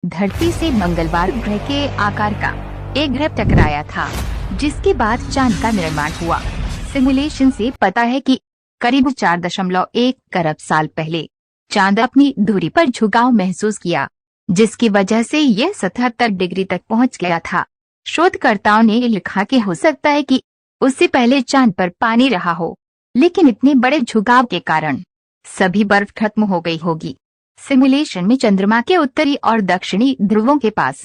धरती से मंगलवार ग्रह के आकार का एक ग्रह टकराया था, जिसके बाद चांद का निर्माण हुआ। सिमुलेशन से पता है कि करीब 4.1 अरब साल पहले चांद अपनी धुरी पर झुकाव महसूस किया, जिसकी वजह से यह 77 डिग्री तक पहुंच गया था। शोधकर्ताओं ने लिखा कि हो सकता है कि उससे पहले चांद पर पानी रहा हो, लेकिन इतने बड़े झुकाव के कारण सभी बर्फ खत्म हो गई होगी। सिमुलेशन में चंद्रमा के उत्तरी और दक्षिणी ध्रुवों के पास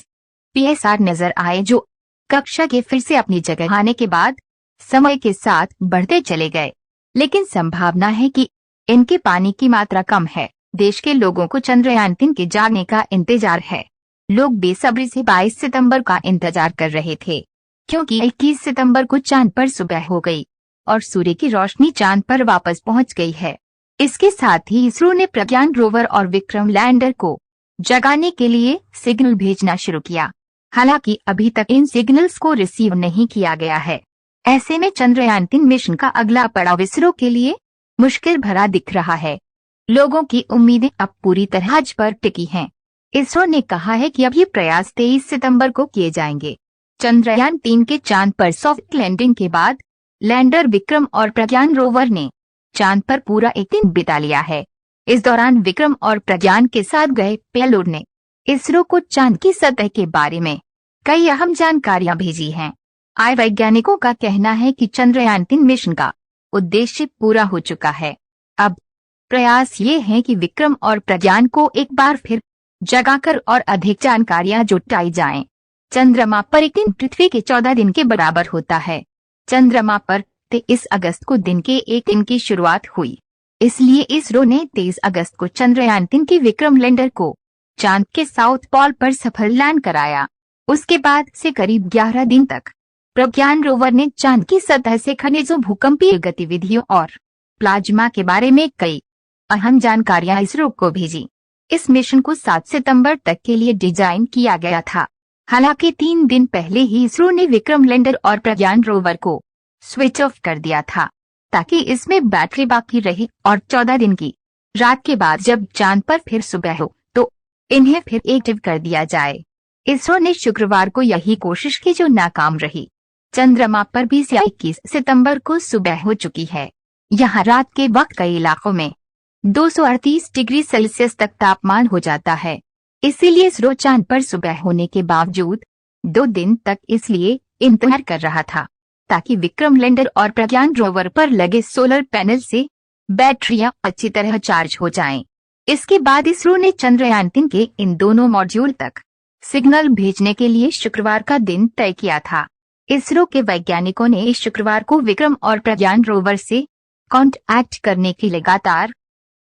पीएसआर नजर आए, जो कक्षा के फिर से अपनी जगह आने के बाद समय के साथ बढ़ते चले गए, लेकिन संभावना है कि इनके पानी की मात्रा कम है। देश के लोगों को चंद्रयान-3 के जाने का इंतजार है। लोग बेसब्री से 22 सितंबर का इंतजार कर रहे थे, क्योंकि 21 सितंबर को चांद पर सुबह हो गई और सूर्य की रोशनी चांद पर वापस पहुंच गई है। इसके साथ ही इसरो ने प्रज्ञान रोवर और विक्रम लैंडर को जगाने के लिए सिग्नल भेजना शुरू किया। हालांकि अभी तक इन सिग्नल्स को रिसीव नहीं किया गया है। ऐसे में चंद्रयान-3 मिशन का अगला पड़ाव इसरो के लिए मुश्किल भरा दिख रहा है। लोगों की उम्मीदें अब पूरी तरह आज पर टिकी हैं। इसरो ने कहा है कि अब ये प्रयास 23 सितंबर को किए जाएंगे। चंद्रयान-3 के चांद पर सॉफ्ट लैंडिंग के बाद लैंडर विक्रम और प्रज्ञान रोवर ने चांद पर पूरा एक दिन बिता लिया है। इस दौरान विक्रम और प्रज्ञान के साथ गए पेलोड ने इसरो को चांद की सतह के बारे में कई अहम जानकारियां भेजी हैं। वैज्ञानिकों का कहना है कि चंद्रयान-3 मिशन का उद्देश्य पूरा हो चुका है। अब प्रयास ये है कि विक्रम और प्रज्ञान को एक बार फिर जगाकर और अधिक जानकारियां जुटाई जाएं। चंद्रमा पर एक दिन पृथ्वी के 14 दिन के बराबर होता है। चंद्रमा पर 23 अगस्त को दिन के एक दिन की शुरुआत हुई, इसलिए इसरो ने 23 अगस्त को चंद्रयान-3 के विक्रम लैंडर को चांद के साउथ पोल पर सफल लैंड कराया। उसके बाद से करीब 11 दिन तक प्रज्ञान रोवर ने चांद की सतह से खनिजों, भूकंपीय गतिविधियों और प्लाज्मा के बारे में कई अहम जानकारियां इसरो को भेजी। इस मिशन को 7 सितंबर तक के लिए डिजाइन किया गया था। हालांकि 3 दिन पहले ही इसरो ने विक्रम लैंडर और प्रज्ञान रोवर को स्विच ऑफ कर दिया था, ताकि इसमें बैटरी बाकी रहे और 14 दिन की रात के बाद जब चांद पर फिर सुबह हो तो इन्हें फिर एक्टिव कर दिया जाए। इसरो ने शुक्रवार को यही कोशिश की, जो नाकाम रही। चंद्रमा पर 20 या 21 सितंबर को सुबह हो चुकी है। यहाँ रात के वक्त कई इलाकों में 238 डिग्री सेल्सियस तक तापमान हो जाता है। इसीलिए इसरो चांद पर सुबह होने के बावजूद 2 दिन तक इसलिए इंतजार कर रहा था, ताकि विक्रम लैंडर और प्रज्ञान रोवर पर लगे सोलर पैनल से बैटरियां अच्छी तरह चार्ज हो जाएं। इसके बाद इसरो ने चंद्रयान-3 के इन दोनों मॉड्यूल तक सिग्नल भेजने के लिए शुक्रवार का दिन तय किया था। इसरो के वैज्ञानिकों ने शुक्रवार को विक्रम और प्रज्ञान रोवर से कांटेक्ट करने की लगातार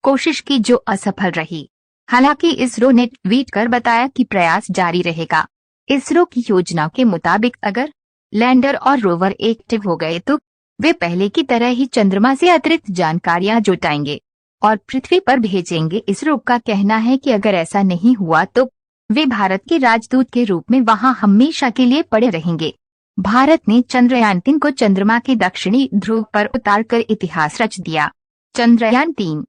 कोशिश की, जो असफल रही। हालांकि इसरो ने ट्वीट कर बताया कि प्रयास जारी रहेगा। इसरो की योजना के मुताबिक अगर लैंडर और रोवर एक्टिव हो गए तो वे पहले की तरह ही चंद्रमा से अतिरिक्त जानकारियां जुटाएंगे और पृथ्वी पर भेजेंगे। इसरो का कहना है कि अगर ऐसा नहीं हुआ तो वे भारत के राजदूत के रूप में वहां हमेशा के लिए पड़े रहेंगे। भारत ने चंद्रयान-3 को चंद्रमा के दक्षिणी ध्रुव पर उतारकर इतिहास रच दिया। चंद्रयान-3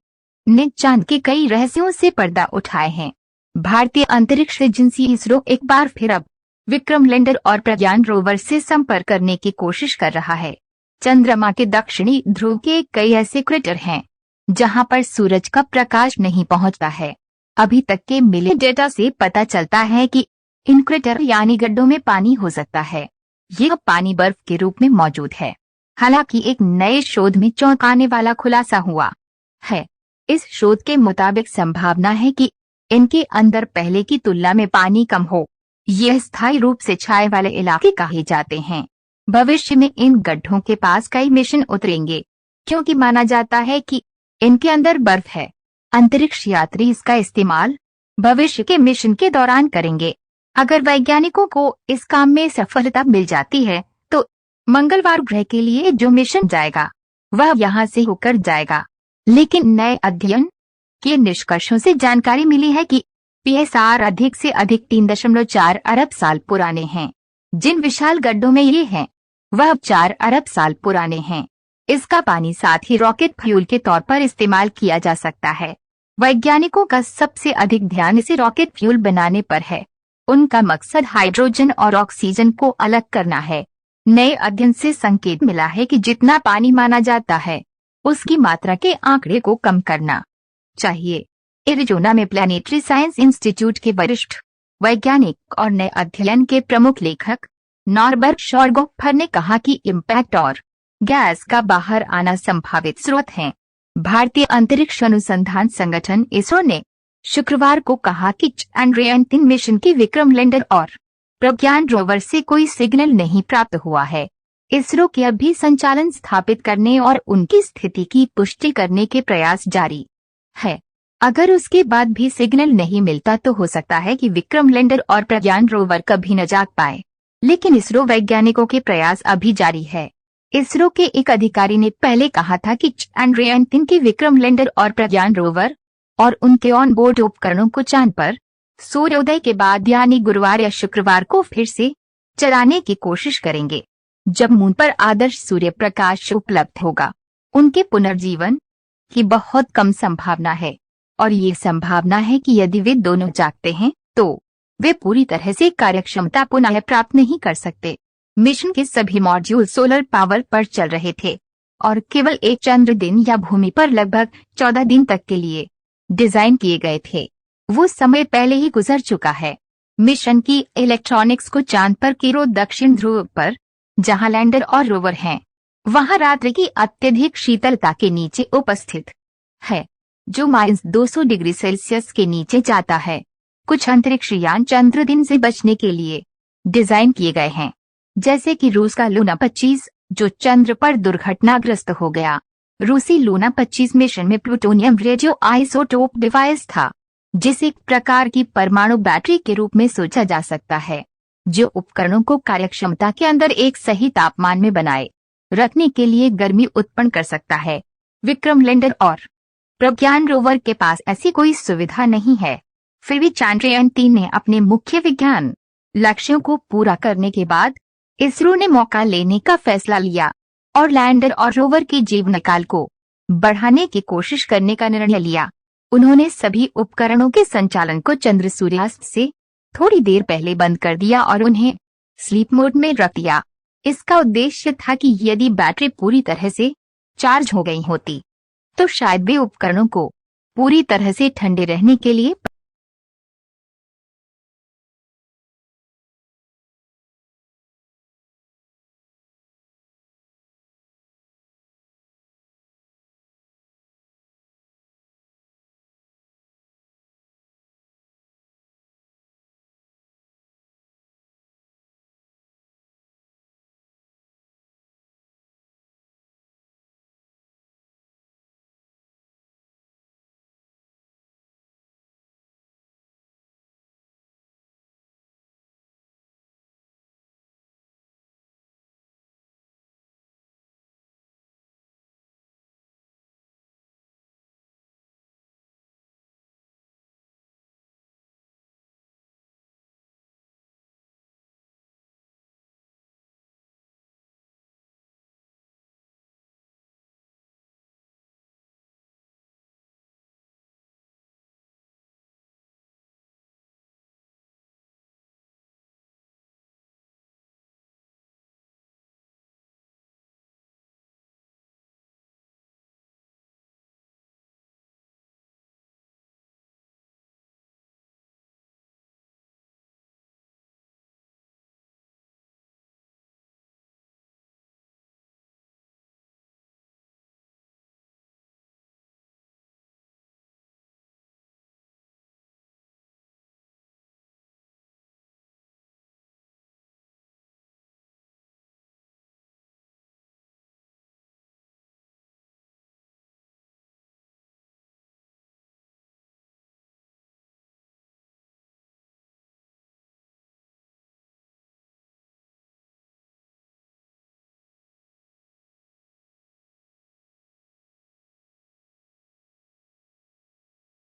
ने चांद के कई रहस्यों से पर्दा उठाए हैं। भारतीय अंतरिक्ष एजेंसी इसरो एक बार फिर अब विक्रम लैंडर और प्रज्ञान रोवर से संपर्क करने की कोशिश कर रहा है। चंद्रमा के दक्षिणी ध्रुव के कई ऐसे क्रेटर हैं जहां पर सूरज का प्रकाश नहीं पहुंचता है। अभी तक के मिले डेटा से पता चलता है कि इन क्रेटर यानी गड्ढों में पानी हो सकता है। यह पानी बर्फ के रूप में मौजूद है। हालांकि एक नए शोध में चौंकाने वाला खुलासा हुआ है। इस शोध के मुताबिक संभावना है कि इनके अंदर पहले की तुलना में पानी कम हो। यह स्थायी रूप से छाए वाले इलाके कहे जाते हैं। भविष्य में इन गड्ढों के पास कई मिशन उतरेंगे, क्योंकि माना जाता है कि इनके अंदर बर्फ है। अंतरिक्ष यात्री इसका इस्तेमाल भविष्य के मिशन के दौरान करेंगे। अगर वैज्ञानिकों को इस काम में सफलता मिल जाती है तो मंगलवार ग्रह के लिए जो मिशन जाएगा वह यहाँ से होकर जाएगा। लेकिन नए अध्ययन के निष्कर्षों से जानकारी मिली है कि पीएसआर अधिक से अधिक 3.4 अरब साल पुराने हैं। जिन विशाल गड्ढों में ये हैं वह 4 अरब साल पुराने हैं। इसका पानी साथ ही रॉकेट फ्यूल के तौर पर इस्तेमाल किया जा सकता है। वैज्ञानिकों का सबसे अधिक ध्यान इसे रॉकेट फ्यूल बनाने पर है। उनका मकसद हाइड्रोजन और ऑक्सीजन को अलग करना है। नए अध्ययन से संकेत मिला है कि जितना पानी माना जाता है उसकी मात्रा के आंकड़े को कम करना चाहिए। एरिजोना में प्लैनेटरी साइंस इंस्टीट्यूट के वरिष्ठ वैज्ञानिक और नए अध्ययन के प्रमुख लेखक नॉर्बर्ट शॉर्गोफर ने कहा कि इम्पैक्ट और गैस का बाहर आना संभावित स्रोत हैं। भारतीय अंतरिक्ष अनुसंधान संगठन इसरो ने शुक्रवार को कहा कि चंद्रयान-3 मिशन के विक्रम लैंडर और प्रज्ञान रोवर से कोई सिग्नल नहीं प्राप्त हुआ है। इसरो के अभी संचालन स्थापित करने और उनकी स्थिति की पुष्टि करने के प्रयास जारी है। अगर उसके बाद भी सिग्नल नहीं मिलता तो हो सकता है कि विक्रम लैंडर और प्रज्ञान रोवर कभी न जाग पाए, लेकिन इसरो वैज्ञानिकों के प्रयास अभी जारी है। इसरो के एक अधिकारी ने पहले कहा था कि चंद्रयान-3 के विक्रम लैंडर और प्रज्ञान रोवर और उनके ऑन बोर्ड उपकरणों को चांद पर सूर्योदय के बाद यानी गुरुवार या शुक्रवार को फिर से चलाने की कोशिश करेंगे, जब मून पर आदर्श सूर्य प्रकाश उपलब्ध होगा। उनके पुनर्जीवन की बहुत कम संभावना है और ये संभावना है कि यदि वे दोनों जागते हैं तो वे पूरी तरह से कार्यक्षमता पुनः प्राप्त नहीं कर सकते। मिशन के सभी मॉड्यूल सोलर पावर पर चल रहे थे और केवल एक चंद्र दिन या भूमि पर लगभग 14 दिन तक के लिए डिजाइन किए गए थे। वो समय पहले ही गुजर चुका है। मिशन की इलेक्ट्रॉनिक्स को चांद पर केरो दक्षिण ध्रुव पर, जहां लैंडर और रोवर हैं, वहां रात्रि की अत्यधिक शीतलता के नीचे उपस्थित है, जो -200 डिग्री सेल्सियस के नीचे जाता है। कुछ अंतरिक्ष यान चंद्र दिन से बचने के लिए डिजाइन किए गए हैं, जैसे कि रूस का लूना 25, जो चंद्र पर दुर्घटनाग्रस्त हो गया। रूसी लूना 25 मिशन में प्लूटोनियम रेडियो आइसोटोप डिवाइस था, जिसे एक प्रकार की परमाणु बैटरी के रूप में सोचा जा सकता है, जो उपकरणों को कार्यक्षमता के अंदर एक सही तापमान में बनाए रखने के लिए गर्मी उत्पन्न कर सकता है। विक्रम लैंडर और प्रज्ञान रोवर के पास ऐसी कोई सुविधा नहीं है। फिर भी चंद्रयान-3 ने अपने मुख्य विज्ञान लक्ष्यों को पूरा करने के बाद इसरो ने मौका लेने का फैसला लिया और लैंडर और रोवर के जीवनकाल को बढ़ाने की कोशिश करने का निर्णय लिया। उन्होंने सभी उपकरणों के संचालन को चंद्र सूर्यास्त से थोड़ी देर पहले बंद कर दिया और उन्हें स्लीप मोड में रख दिया। इसका उद्देश्य था कि यदि बैटरी पूरी तरह से चार्ज हो गई होती तो शायद वे उपकरणों को पूरी तरह से ठंडे रहने के लिए